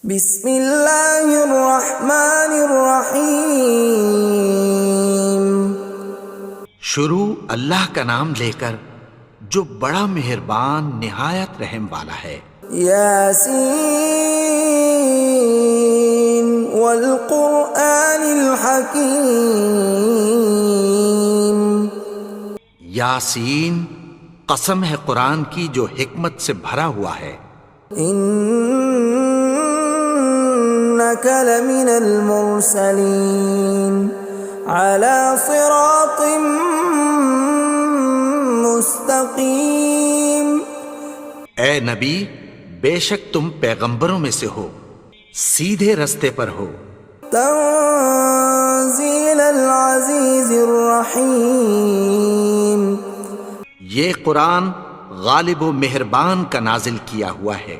بسم اللہ الرحمن الرحیم۔ شروع اللہ کا نام لے کر جو بڑا مہربان نہایت رحم والا ہے۔ یاسین والقرآن الحکیم۔ یاسین، قسم ہے قرآن کی جو حکمت سے بھرا ہوا ہے۔ انک لمن المرسلین علی صراط مستقیم۔ اے نبی، بے شک تم پیغمبروں میں سے ہو، سیدھے رستے پر ہو۔ تنزیل العزیز الرحیم۔ یہ قرآن غالب و مہربان کا نازل کیا ہوا ہے۔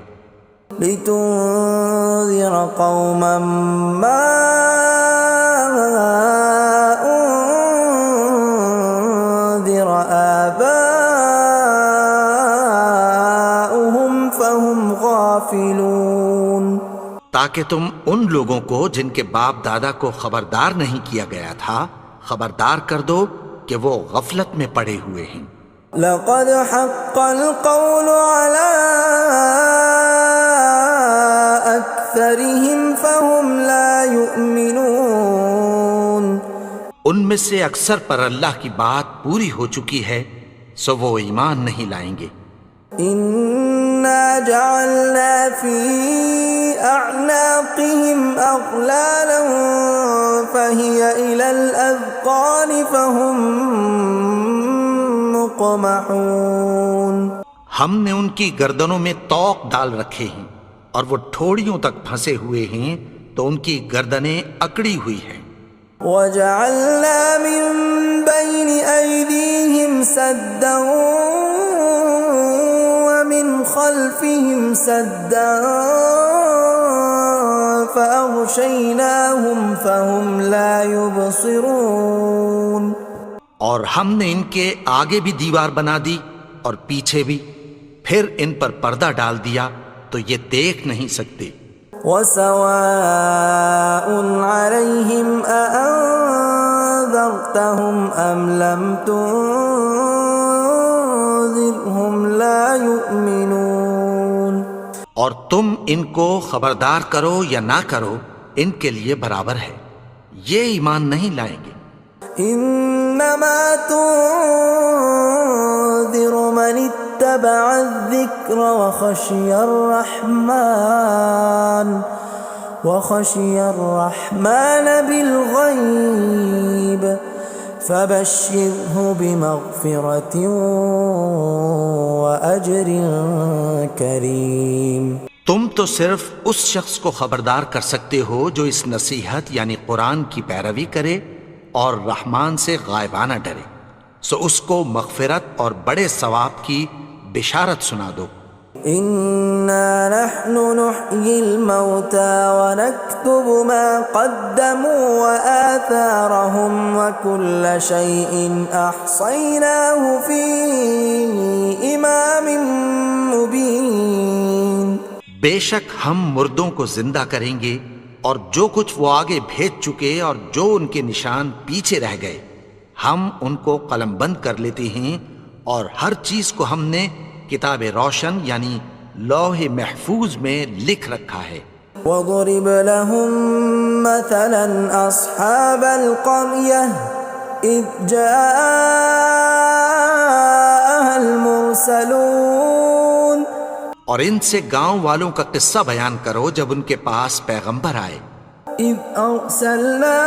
لتنذر قوما ما انذر آباؤهم فهم غافلون۔ تاکہ تم ان لوگوں کو جن کے باپ دادا کو خبردار نہیں کیا گیا تھا خبردار کر دو کہ وہ غفلت میں پڑے ہوئے ہیں۔ لقد حق القول على أكثرهم فهم لا يؤمنون۔ ان میں سے اکثر پر اللہ کی بات پوری ہو چکی ہے سو وہ ایمان نہیں لائیں گے۔ إنا جعلنا في أعناقهم أغلالا فهي إلى الأذقان فهم مقمحون۔ ہم نے ان کی گردنوں میں طوق ڈال رکھے ہیں اور وہ ٹھوڑیوں تک پھنسے ہوئے ہیں تو ان کی گردنیں اکڑی ہوئی ہیں۔ وَجَعَلْنَا مِن بَيْنِ أَيْدِيهِمْ سَدًّا وَمِنْ خَلْفِهِمْ سَدًّا فَأَغْشَيْنَاهُمْ فَهُمْ لَا يُبْصِرُونَ۔ اور ہم نے ان کے آگے بھی دیوار بنا دی اور پیچھے بھی، پھر ان پر پردہ ڈال دیا تو یہ دیکھ نہیں سکتے۔ وَسَوَاءٌ عَلَيْهِمْ أَأَنذَرْتَهُمْ أَمْ لَمْ تُنذِرْهُمْ لَا يُؤْمِنُونَ۔ اور تم ان کو خبردار کرو یا نہ کرو ان کے لیے برابر ہے، یہ ایمان نہیں لائیں گے۔ انما تنذر من اتبع الذکر وخشی الرحمن بالغیب فبشرہ بمغفرۃ واجر کریم۔ تم تو صرف اس شخص کو خبردار کر سکتے ہو جو اس نصیحت یعنی قرآن کی پیروی کرے اور رحمان سے غائبانہ ڈرے، سو اس کو مغفرت اور بڑے ثواب کی بشارت سنا دو۔ اِنَّا نَحْنُ نُحْيِي الْمَوْتَى وَنَكْتُبُ مَا قَدَّمُوا وَآثَارَهُمْ وَكُلَّ شَيْءٍ أَحْصَيْنَاهُ فِي إِمَامٍ مُبِينٍ۔ بے شک ہم مردوں کو زندہ کریں گے اور جو کچھ وہ آگے بھیج چکے اور جو ان کے نشان پیچھے رہ گئے ہم ان کو قلم بند کر لیتے ہیں، اور ہر چیز کو ہم نے کتاب روشن یعنی لوح محفوظ میں لکھ رکھا ہے۔ وَضُرِبْ لَهُم مَّثَلًا أَصْحَابَ الْقَرْيَةِ إِذْ جَاءَهَا الْمُرْسَلُونَ۔ اور ان سے گاؤں والوں کا قصہ بیان کرو جب ان کے پاس پیغمبر آئے۔ إِذْ أَرْسَلْنَا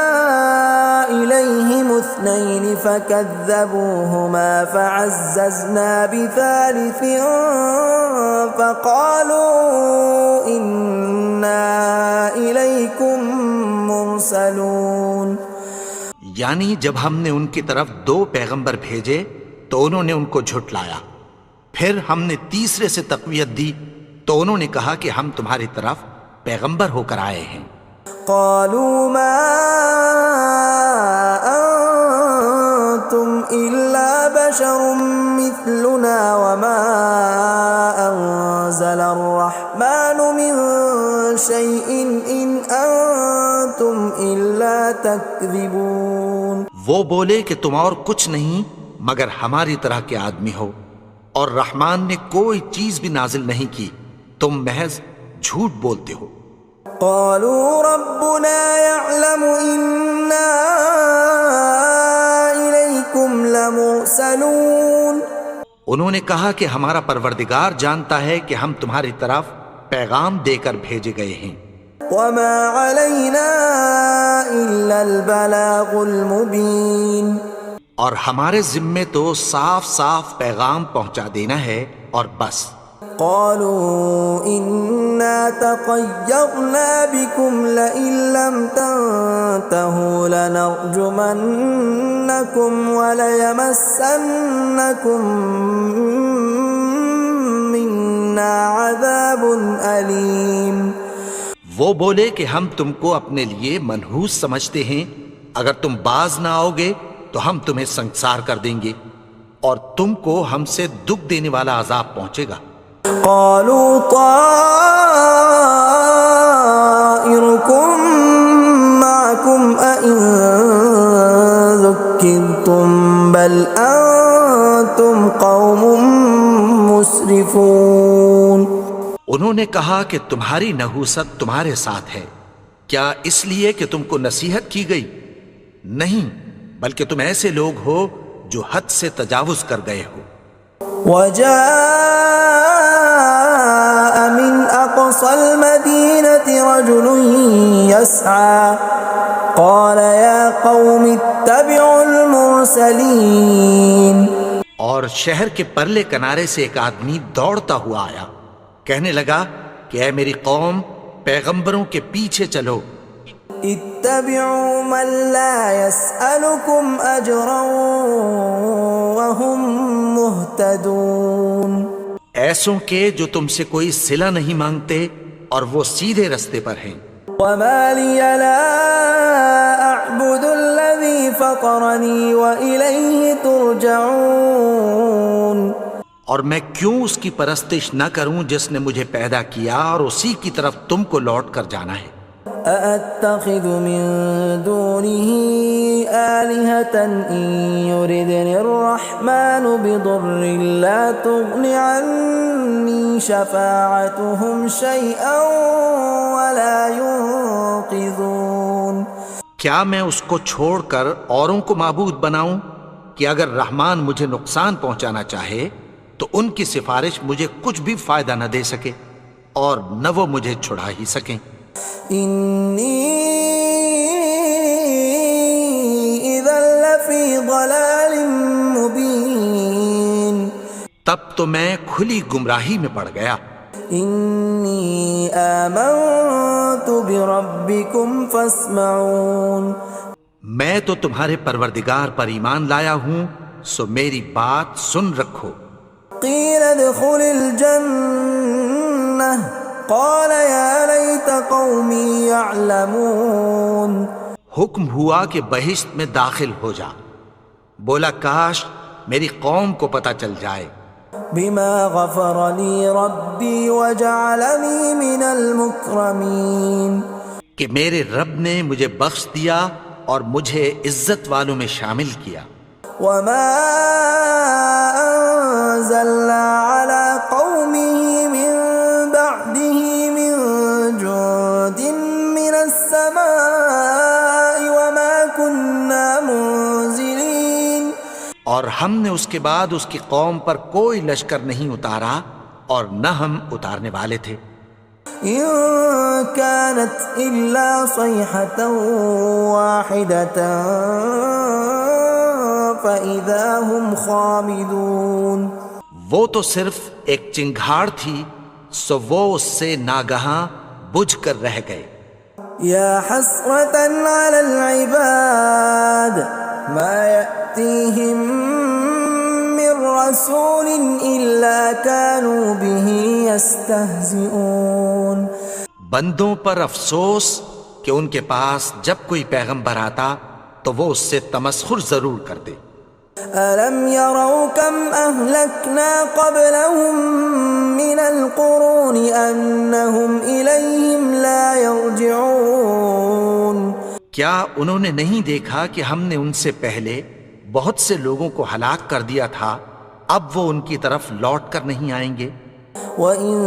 إِلَيْهِمُ اثْنَيْنِ فَكَذَّبُوهُمَا فَعَزَّزْنَا بِثَالِثٍ فَقَالُوا إِنَّا إِلَيْكُمْ مُرْسَلُونَ۔ یعنی جب ہم نے ان کی طرف دو پیغمبر بھیجے تو انہوں نے ان کو جھٹلایا، پھر ہم نے تیسرے سے تقویت دی تو انہوں نے کہا کہ ہم تمہاری طرف پیغمبر ہو کر آئے ہیں۔ قالوا ما أنتم إلا بشر مثلنا وما أنزل الرحمن من شيء إن أنتم إلا تكذبون. وہ بولے کہ تم اور کچھ نہیں مگر ہماری طرح کے آدمی ہو، اور رحمان نے کوئی چیز بھی نازل نہیں کی، تم محض جھوٹ بولتے ہو. قالوا ربنا يعلم إنا إليكم لمرسلون. انہوں نے کہا کہ ہمارا پروردگار جانتا ہے کہ ہم تمہاری طرف پیغام دے کر بھیجے گئے ہیں. وما علينا إلا البلاغ المبين. اور ہمارے ذمے تو صاف صاف پیغام پہنچا دینا ہے اور بس. قالوا إنا تطيرنا بكم لئن لم تنتهوا لنرجمنكم وليمسنكم منا عذاب أليم. وہ بولے کہ ہم تم کو اپنے لیے منحوس سمجھتے ہیں، اگر تم باز نہ آؤ گے تو ہم تمہیں سنسار کر دیں گے اور تم کو ہم سے دکھ دینے والا عذاب پہنچے گا. قالوا طائركم معكم أئن ذكرتم بل أنتم قوم مسرفون. انہوں نے کہا کہ تمہاری نحوست تمہارے ساتھ ہے، کیا اس لیے کہ تم کو نصیحت کی گئی؟ نہیں، بلکہ تم ایسے لوگ ہو جو حد سے تجاوز کر گئے ہو. وجاء من أقصى المدينة رجل يسعى قال يا قوم اتبعوا المرسلين. اور شہر کے پرلے کنارے سے ایک آدمی دوڑتا ہوا آیا، کہنے لگا کہ اے میری قوم، پیغمبروں کے پیچھے چلو. اتبعوا من لا يسألكم أجرا وهم مهتدون. ایسوں کے جو تم سے کوئی صلہ نہیں مانگتے اور وہ سیدھے رستے پر ہیں. وما لي لا أعبد الذي فطرني وإليه ترجعون. اور میں کیوں اس کی پرستش نہ کروں جس نے مجھے پیدا کیا اور اسی کی طرف تم کو لوٹ کر جانا ہے. أأتخذ من دونه آلهة إن يردني الرحمن بضر لا تغن عني شفاعتهم شيئا ولا ينقذون. کیا میں اس کو چھوڑ کر اوروں کو معبود بناؤں کہ اگر رحمان مجھے نقصان پہنچانا چاہے تو ان کی سفارش مجھے کچھ بھی فائدہ نہ دے سکے اور نہ وہ مجھے چھڑا ہی سکیں. إني إذا لفي ضلال مبين. تب تو میں کھلی گمراہی میں پڑ گیا. إني آمنت بربكم فاسمعون. میں تو تمہارے پروردگار پر ایمان لایا ہوں، سو میری بات سن رکھو. قيل ادخل الجنة قال يا ليت قومي يعلمون. حکم ہوا کہ بہشت میں داخل ہو جا. بولا کاش میری قوم کو پتہ چل جائے. بما غفر لي ربي وجعلني من المكرمين. کہ میرے رب نے مجھے بخش دیا اور مجھے عزت والوں میں شامل کیا. وما أنزلنا على قومه من بعده من جند من السماء وما كنا منزلين. اور ہم نے اس کے بعد اس کی قوم پر کوئی لشکر نہیں اتارا اور نہ ہم اتارنے والے تھے. إن كانت إلا صيحة واحدة فإذا هم خامدون. وہ تو صرف ایک چنگھاڑ تھی، سو وہ اس سے ناگہاں بجھ کر رہ گئے. يا حسرة على العباد ما يأتيهم من رسول إلا كانوا به يستهزئون. بندوں پر افسوس کہ ان کے پاس جب کوئی پیغمبر آتا تو وہ اس سے تمسخر ضرور کرتے. ألم يروا كم أهلكنا قبلهم من القرون أنهم إليهم لا يرجعون کیا انہوں نے نہیں دیکھا کہ ہم نے ان سے پہلے بہت سے لوگوں کو ہلاک کر دیا تھا، اب وہ ان کی طرف لوٹ کر نہیں آئیں گے؟ وَإِن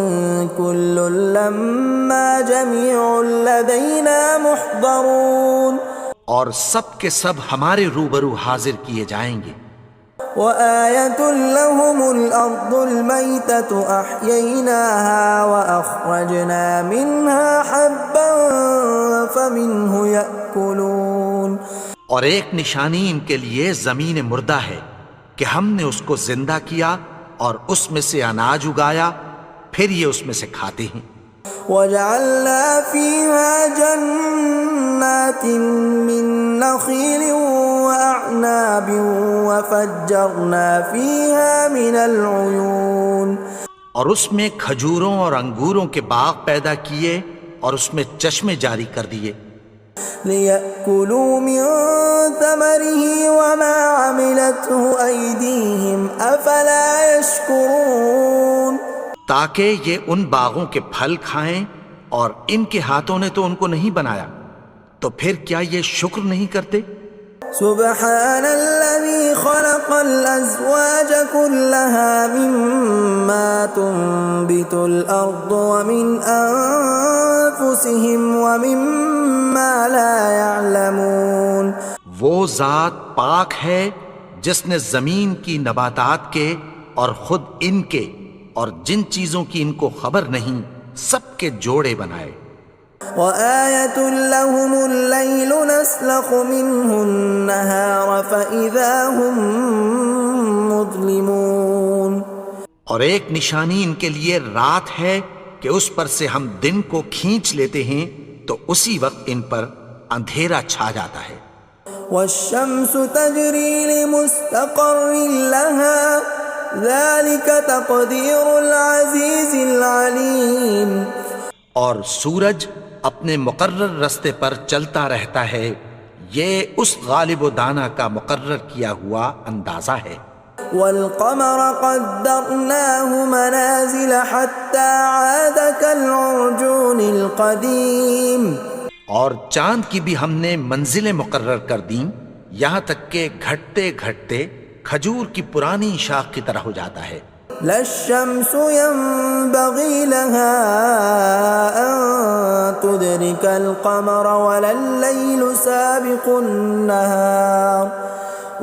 كُلٌّ لَّمَّا جَمِيعٌ لَّدَيْنَا مُحْضَرُونَ اور سب کے سب ہمارے روبرو حاضر کیے جائیں گے۔ وَآيَةٌ لَّهُمُ الْأَرْضُ الْمَيْتَةُ أَحْيَيْنَاهَا وَأَخْرَجْنَا مِنْهَا حَبًّا فَمِنْهُ يَأْكُلُونَ اور ایک نشانی ان کے لیے زمین مردہ ہے کہ ہم نے اس کو زندہ کیا اور اس میں سے اناج اگایا، پھر یہ اس میں سے کھاتے ہیں۔ وَجَعَلْنَا فِيهَا جَنَّاتٍ مِّن نَّخِيلٍ وَأَعْنَابٍ وَفَجَّرْنَا فِيهَا مِنَ الْعُيُونِ اور اس میں کھجوروں اور انگوروں کے باغ پیدا کیے اور اس میں چشمے جاری کر دیے، لِيَأْكُلُوا مِن ثَمَرِهِ وَمَا عَمِلَتْهُ أَيْدِيهِمْ أَفَلَا يَشْكُرُونَ تاکہ یہ ان باغوں کے پھل کھائیں، اور ان کے ہاتھوں نے تو ان کو نہیں بنایا، تو پھر کیا یہ شکر نہیں کرتے؟ سبحان الذي خلق الأزواج كلها مما تنبت الأرض ومن أنفسهم ومما لا يعلمون وہ ذات پاک ہے جس نے زمین کی نباتات کے اور خود ان کے اور جن چیزوں کی ان کو خبر نہیں سب کے جوڑے بنائے۔ وَآيَةٌ لَّهُمُ اللَّيْلُ نَسْلَخُ مِنْهُ النَّهَارَ فَإِذَا هُم مُظْلِمُونَ اور ایک نشانی ان کے لیے رات ہے کہ اس پر سے ہم دن کو کھینچ لیتے ہیں تو اسی وقت ان پر اندھیرا چھا جاتا ہے۔ وَالشَّمْسُ تَجْرِي لِمُسْتَقَرٍّ لَّهَا ذَلِكَ تَقْدِيرُ الْعَزِيزِ الْعَلِيمِ اور سورج اپنے مقرر رستے پر چلتا رہتا ہے، یہ اس غالب و دانا کا مقرر کیا ہوا اندازہ ہے۔ وَالْقَمَرَ قَدَّرْنَاهُ مَنَازِلَ حَتَّى عَادَ كَالْعُرْجُونِ الْقَدِيمِ اور چاند کی بھی ہم نے منزلیں مقرر کر دیں، یہاں تک کہ گھٹتے گھٹتے کھجور کی پرانی شاخ کی طرح ہو جاتا ہے۔ لا الشمس ينبغي لها أن تدرك القمر ولا الليل سابق النهار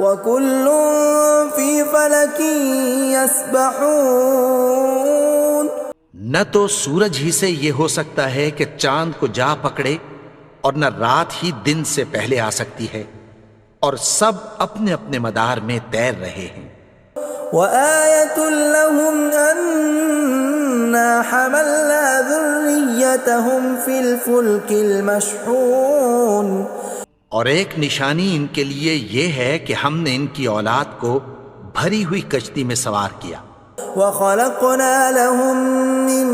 وكل في فلك يسبحون نہ تو سورج ہی سے یہ ہو سکتا ہے کہ چاند کو جا پکڑے، اور نہ رات ہی دن سے پہلے آ سکتی ہے، اور سب اپنے اپنے مدار میں تیر رہے ہیں۔ وَآيَةٌ لَّهُمْ أَنَّا حَمَلْنَا ذُرِّيَّتَهُمْ فِي الْفُلْكِ الْمَشْحُونِ اور ایک نشانی ان کے لیے یہ ہے کہ ہم نے ان کی اولاد کو بھری ہوئی کشتی میں سوار کیا۔ وَخَلَقْنَا لَهُم مِّن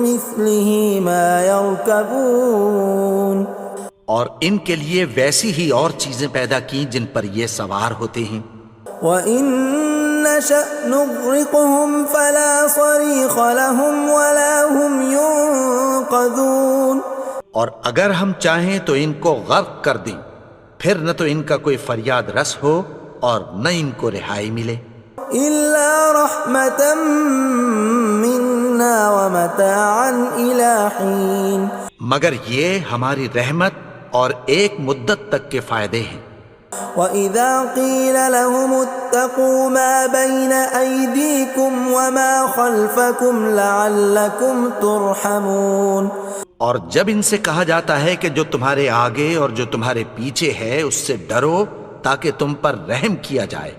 مِّثْلِهِ مَا يَرْكَبُونَ اور ان کے لیے ویسی ہی اور چیزیں پیدا کی جن پر یہ سوار ہوتے ہیں۔ وَإِن نَّشَأْ نُغْرِقْهُمْ فَلَا صَرِيخَ لَهُمْ وَلَا هُمْ يُنقَذُونَ اور اگر ہم چاہیں تو ان کو غرق کر دیں، پھر نہ تو ان کا کوئی فریاد رس ہو اور نہ ان کو رہائی ملے۔ إِلَّا رَحْمَةً مِّنَّا وَمَتَاعًا إِلَىٰ حِينٍ مگر یہ ہماری رحمت اور ایک مدت تک کے فائدے ہیں۔ وَإِذَا قِيلَ لَهُمُ اتَّقُوا مَا بَيْنَ أَيْدِيكُمْ وَمَا خَلْفَكُمْ لَعَلَّكُمْ تُرْحَمُونَ اور جب ان سے کہا جاتا ہے کہ جو تمہارے آگے اور جو تمہارے پیچھے ہے اس سے ڈرو تاکہ تم پر رحم کیا جائے۔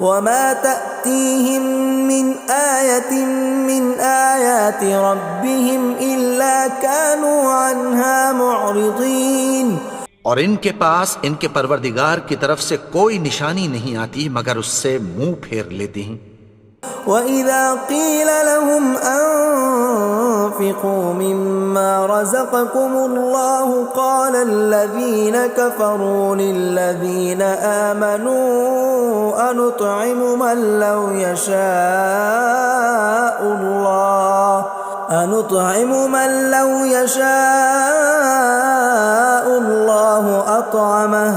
وَمَا تَأْتِيهِم مِّنْ آيَةٍ مِّنْ آيَاتِ رَبِّهِمْ إِلَّا كَانُوا عَنْهَا مُعْرِضِينَ اور ان کے پاس ان کے پروردگار کی طرف سے کوئی نشانی نہیں آتی مگر اس سے منہ پھیر لیتے ہیں۔ وَإِذَا قِيلَ لَهُمْ وأنفقوا مما رزقكم الله قال الذين كفروا للذين آمنوا أنطعم من لو يشاء الله أطعمه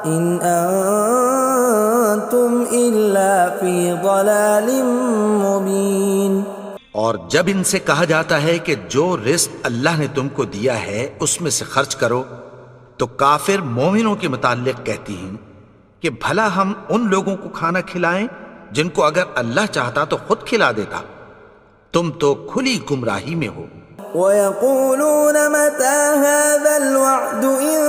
إن أنتم إلا في ضلال مبين۔ اور جب ان سے کہا جاتا ہے کہ جو رزق اللہ نے تم کو دیا ہے اس میں سے خرچ کرو، تو کافر مومنوں کے متعلق کہتی ہیں کہ بھلا ہم ان لوگوں کو کھانا کھلائیں جن کو اگر اللہ چاہتا تو خود کھلا دیتا، تم تو کھلی گمراہی میں ہو۔ وَيَقُولُونَ مَتَى هَذَا الْوَعْدُ إِن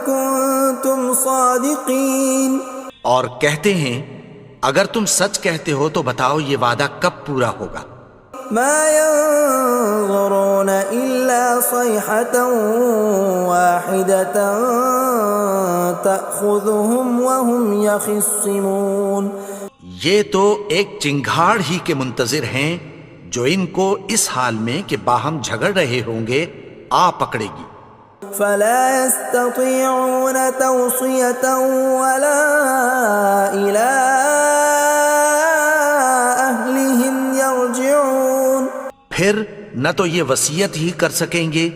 كُنتُمْ صَادِقِينَ، اور کہتے ہیں اگر تم سچ کہتے ہو تو بتاؤ یہ وعدہ کب پورا ہوگا۔ مَا يَنظُرُونَ إِلَّا صَيْحَةً وَاحِدَةً تَأْخُذُهُمْ وَهُمْ يَخِصِّمُونَ، یہ تو ایک چنگھاڑ ہی کے منتظر ہیں جو ان کو اس حال میں کہ باہم جھگڑ رہے ہوں گے آ پکڑے گی۔ فَلَا يَسْتَطِيعُونَ تَوْصِيَةً وَلَا إِلَىٰ أَهْلِهِمْ يَرْجِعُونَ، پھر نہ تو یہ وصیت ہی کر سکیں گے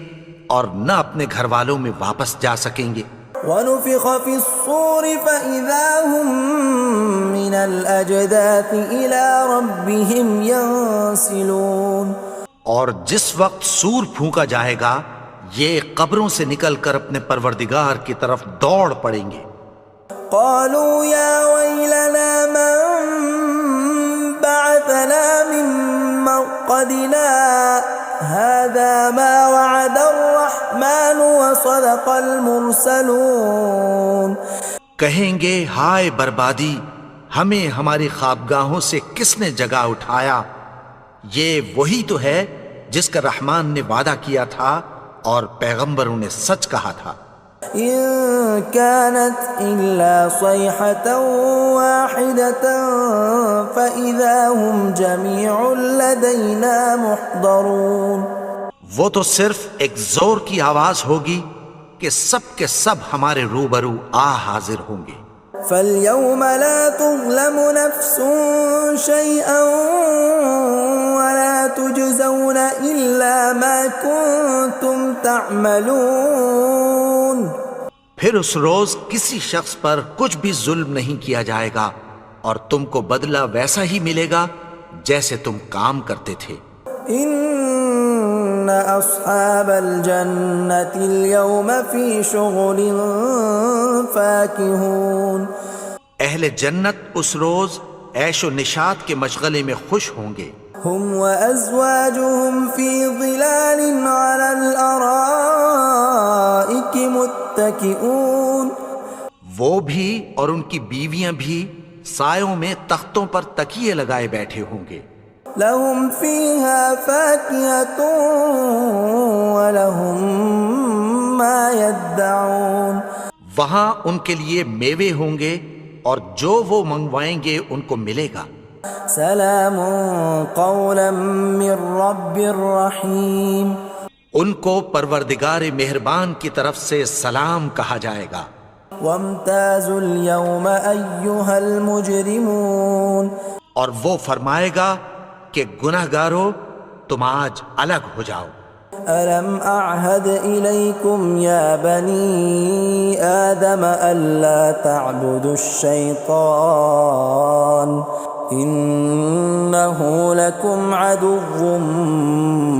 اور نہ اپنے گھر والوں میں واپس جا سکیں گے۔ وَنُفِخَ فِي الصُّورِ فَإِذَا هُم مِّنَ الْأَجْدَاثِ إِلَىٰ رَبِّهِمْ يَنسِلُونَ، اور جس وقت سور پھونکا جائے گا یہ قبروں سے نکل کر اپنے پروردگار کی طرف دوڑ پڑیں گے۔ قالوا يا ويلنا من بعثنا من مرقدنا هذا ما وعد الرحمن وصدق المرسلون، کہیں گے ہائے بربادی، ہمیں ہماری خوابگاہوں سے کس نے جگا اٹھایا، یہ وہی تو ہے جس کا رحمان نے وعدہ کیا تھا اور پیغمبروں نے سچ کہا تھا۔ إن كانت إلا صيحة واحدة فإذا هم جميع لدينا محضرون، وہ تو صرف ایک زور کی آواز ہوگی کہ سب کے سب ہمارے روبرو آ حاضر ہوں گے۔ فاليوم لا تظلم نفس شيئا ولا تجزون إلا ما كنتم تعملون، پھر اس روز کسی شخص پر کچھ بھی ظلم نہیں کیا جائے گا اور تم کو بدلہ ویسا ہی ملے گا جیسے تم کام کرتے تھے۔ ان اصحاب الجنة اليوم في شغل فاكهون، اہل جنت اس روز عیش و نشاط کے مشغلے میں خوش ہوں گے۔ هم وازواجهم في ظلال على الارائك متكئون، وہ بھی اور ان کی بیویاں بھی سایوں میں تختوں پر تکیے لگائے بیٹھے ہوں گے۔ لهم فيها فاكهة ولهم ما يدعون، وہاں ان کے لیے میوے ہوں گے اور جو وہ منگوائیں گے ان کو ملے گا۔ سلام قولا من رب رحیم، ان کو پروردگار مہربان کی طرف سے سلام کہا جائے گا۔ وامتازوا اليوم ایھا المجرمون، اور وہ فرمائے گا کہ گنہگارو تم آج الگ ہو جاؤ۔ ألم أعهد إليكم يا بني آدم ألا تعبدوا الشيطان إنه لكم عدو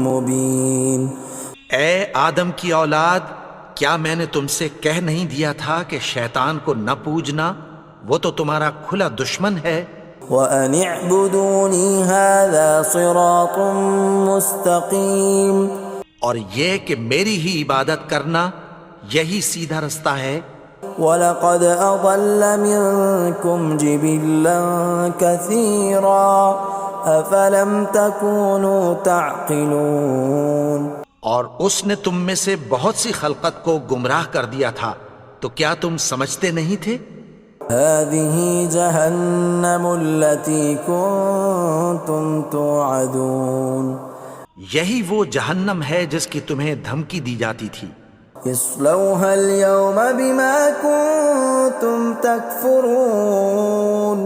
مبين۔ اے آدم کی اولاد، کیا میں نے تم سے کہہ نہیں دیا تھا کہ شیطان کو نہ پوجنا، وہ تو تمہارا کھلا دشمن ہے۔ وَأَنِ اعْبُدُونِي هَذَا صِرَاطٌ مُسْتَقِيمٌ، اور یہ کہ میری ہی عبادت کرنا یہی سیدھا رستہ ہے۔ وَلَقَدْ أَضَلَّ مِنْكُمْ جِبِلًّا كَثِيرًا أَفَلَمْ تَكُونُوا تَعْقِلُونَ، اور اس نے تم میں سے بہت سی خلقت کو گمراہ کر دیا تھا، تو کیا تم سمجھتے نہیں تھے؟ هَذِهِ جَهَنَّمُ الَّتِي كُنْتُمْ تُوعَدُونَ، یہی وہ جہنم ہے جس کی تمہیں دھمکی دی جاتی تھی. اصلوها اليوم بما كنتم تكفرون.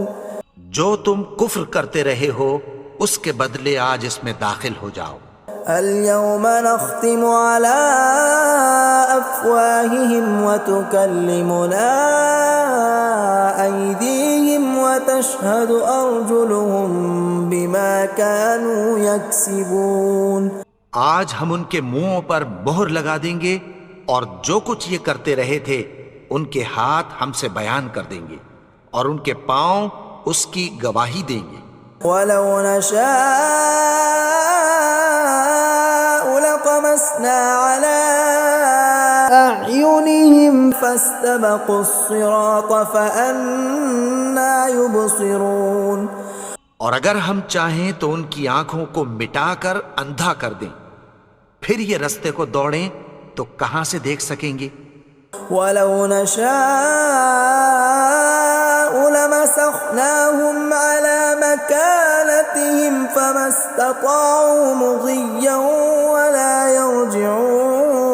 جو تم کفر کرتے رہے ہو اس کے بدلے آج اس میں داخل ہو جاؤ. اليوم نختم على أفواههم وتكلمنا أيديهم وتشهد أرجلهم بما كانوا يكسبون. آج ہم ان کے منہوں پر مہر لگا دیں گے اور جو کچھ یہ کرتے رہے تھے ان کے ہاتھ ہم سے بیان کر دیں گے اور ان کے پاؤں اس کی گواہی دیں گے. ولو نشاء لطمسنا على أعينهم فاستبقوا الصراط فأنى يبصرون. اور اگر ہم چاہیں تو ان کی آنکھوں کو مٹا کر اندھا کر دیں، پھر یہ رستے کو دوڑیں تو کہاں سے دیکھ سکیں گے. ولو نشاء لمسخناهم على مكانتهم فما استطاعوا مضيا ولا يرجعون.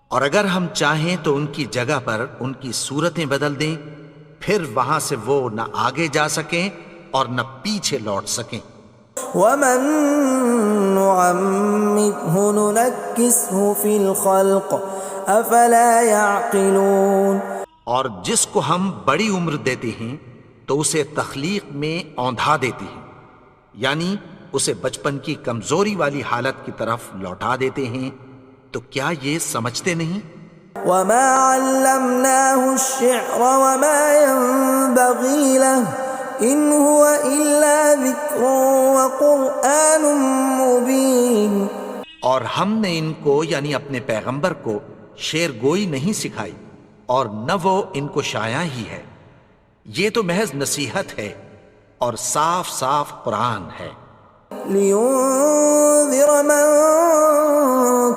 اور اگر ہم چاہیں تو ان کی جگہ پر ان کی صورتیں بدل دیں، پھر وہاں سے وہ نہ آگے جا سکیں اور نہ پیچھے لوٹ سکیں. ومن نعمره ننكسه في الخلق افلا يعقلون. اور جس کو ہم بڑی عمر دیتے ہیں تو اسے تخلیق میں اوندھا دیتے ہیں، یعنی اسے بچپن کی کمزوری والی حالت کی طرف لوٹا دیتے ہیں. تو کیا یہ سمجھتے نہیں؟ وما علمناه الشعر وما ينبغي له ان هو الا ذکر وقرآن مبین. اور ہم نے ان کو یعنی اپنے پیغمبر کو شعر گوئی نہیں سکھائی اور نہ وہ ان کو شایع ہی ہے، یہ تو محض نصیحت ہے اور صاف صاف قرآن ہے. لینذر من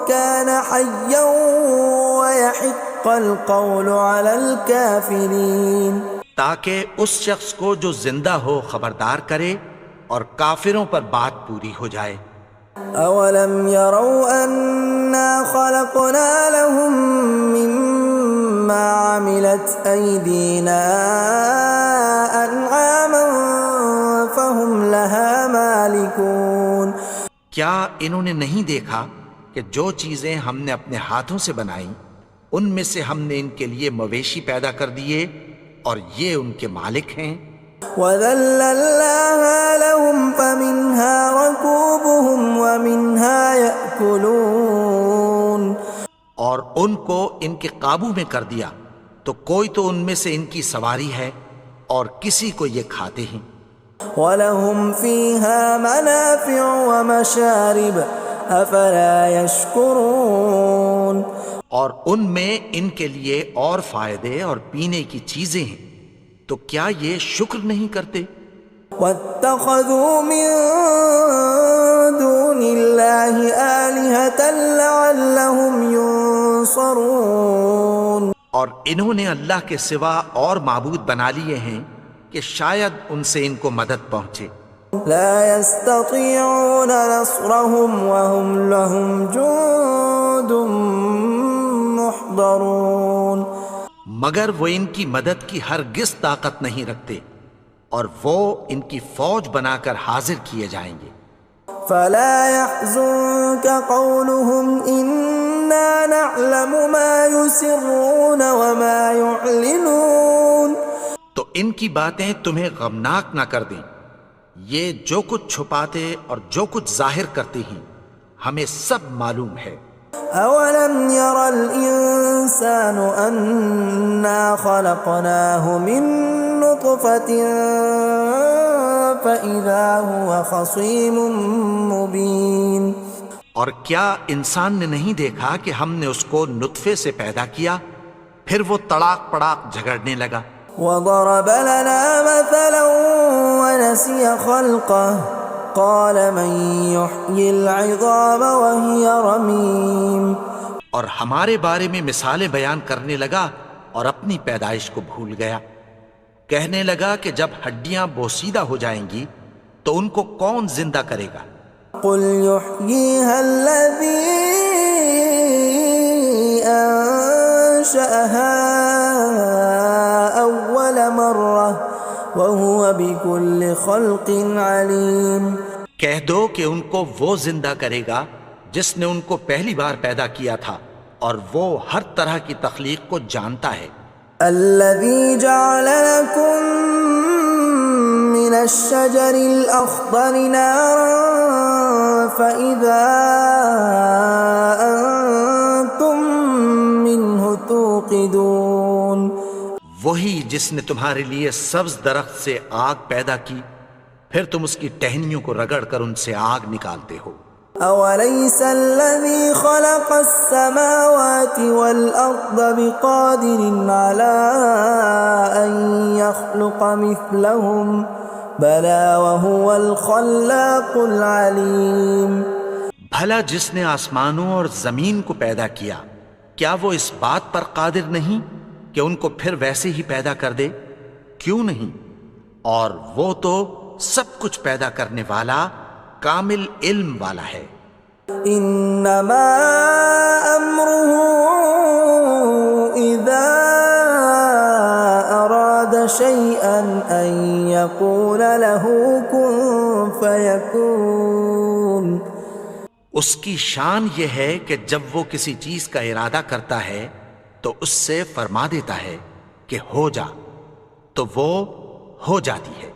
كان حیا ويحق القول على الكافرین. تاکہ اس شخص کو جو زندہ ہو خبردار کرے اور کافروں پر بات پوری ہو جائے. اولم يروا انا خلقنا لهم مما عملت ايدينا انعاما فهم لها مالكون. کیا انہوں نے نہیں دیکھا کہ جو چیزیں ہم نے اپنے ہاتھوں سے بنائیں ان میں سے ہم نے ان کے لیے مویشی پیدا کر دیے اور یہ ان کے مالک ہیں. وَذَلَّلْنَاهَا لَهُمْ فَمِنْهَا رَكُوبُهُمْ وَمِنْهَا يَأْكُلُونَ. اور ان کو ان کے قابو میں کر دیا تو کوئی تو ان میں سے ان کی سواری ہے اور کسی کو یہ کھاتے ہیں. وَلَهُمْ فِيهَا مَنَافِعُ وَمَشَارِبُ أَفَلَا يَشْكُرُونَ. اور ان میں ان کے لیے اور فائدے اور پینے کی چیزیں ہیں، تو کیا یہ شکر نہیں کرتے؟ وَاتَّخَذُوا مِن دُونِ اللَّهِ آلِهَةً لَعَلَّهُمْ يُنصَرُونَ. اور انہوں نے اللہ کے سوا اور معبود بنا لیے ہیں کہ شاید ان سے ان کو مدد پہنچے. لا يستطيعون نصرهم وهم لهم جند محضرون. مگر وہ ان کی مدد کی ہرگز طاقت نہیں رکھتے اور وہ ان کی فوج بنا کر حاضر کیے جائیں گے. فلا يحزنك قولهم إنا نعلم ما يسرون وما يعلنون. تو ان کی باتیں تمہیں غمناک نہ کر دیں، یہ جو کچھ چھپاتے اور جو کچھ ظاہر کرتے ہیں ہمیں سب معلوم ہے. اولم ير الانسان انا خلقناه من نطفة فاذا هو خصيم مبين. اور کیا انسان نے نہیں دیکھا کہ ہم نے اس کو نطفے سے پیدا کیا پھر وہ تڑاک پڑاک جھگڑنے لگا. وضرب لنا مثلا ونسي خلقه قال من يحيي العظام وهي رميم. اور ہمارے بارے میں مثالیں بیان کرنے لگا اور اپنی پیدائش کو بھول گیا. کہنے لگا کہ جب ہڈیاں بوسیدہ ہو جائیں گی تو ان کو کون زندہ کرے گا قل يحييها الذي أنشأها أول مرة وهو بكل خلق عليم۔ کہہ دو کہ ان کو وہ زندہ کرے گا جس نے ان کو پہلی بار پیدا کیا تھا، اور وہ ہر طرح کی تخلیق کو جانتا ہے۔ الذي جعل لكم من الشجر الأخضر نارا فإذا أنتم منه توقدون، وہی جس نے تمہارے لیے سبز درخت سے آگ پیدا کی، پھر تم اس کی ٹہنیوں کو رگڑ کر ان سے آگ نکالتے ہو۔ أوليس الذي خلق السماوات والأرض بقادر على أن يخلق مثلهم بلى وهو الخلاق العليم۔ بھلا جس نے آسمانوں اور زمین کو پیدا کیا، کیا وہ اس بات پر قادر نہیں کہ ان کو پھر ویسے ہی پیدا کر دے؟ کیوں نہیں؟ اور وہ تو سب کچھ پیدا کرنے والا، کامل علم والا ہے۔ انما امره اذا اراد شيئا ان يقول له كن فيكون۔ اس کی شان یہ ہے کہ جب وہ کسی چیز کا ارادہ کرتا ہے تو اس سے فرما دیتا ہے کہ ہو جا، تو وہ ہو جاتی ہے۔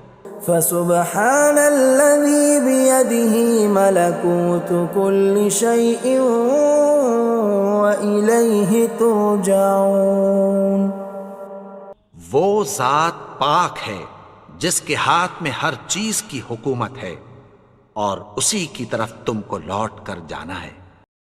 فسبحان الذي بيده ملكوت كل شيء وإليه ترجعون۔ وہ ذات پاک ہے جس کے ہاتھ میں ہر چیز کی حکومت ہے، اور اسی کی طرف تم کو لوٹ کر جانا ہے۔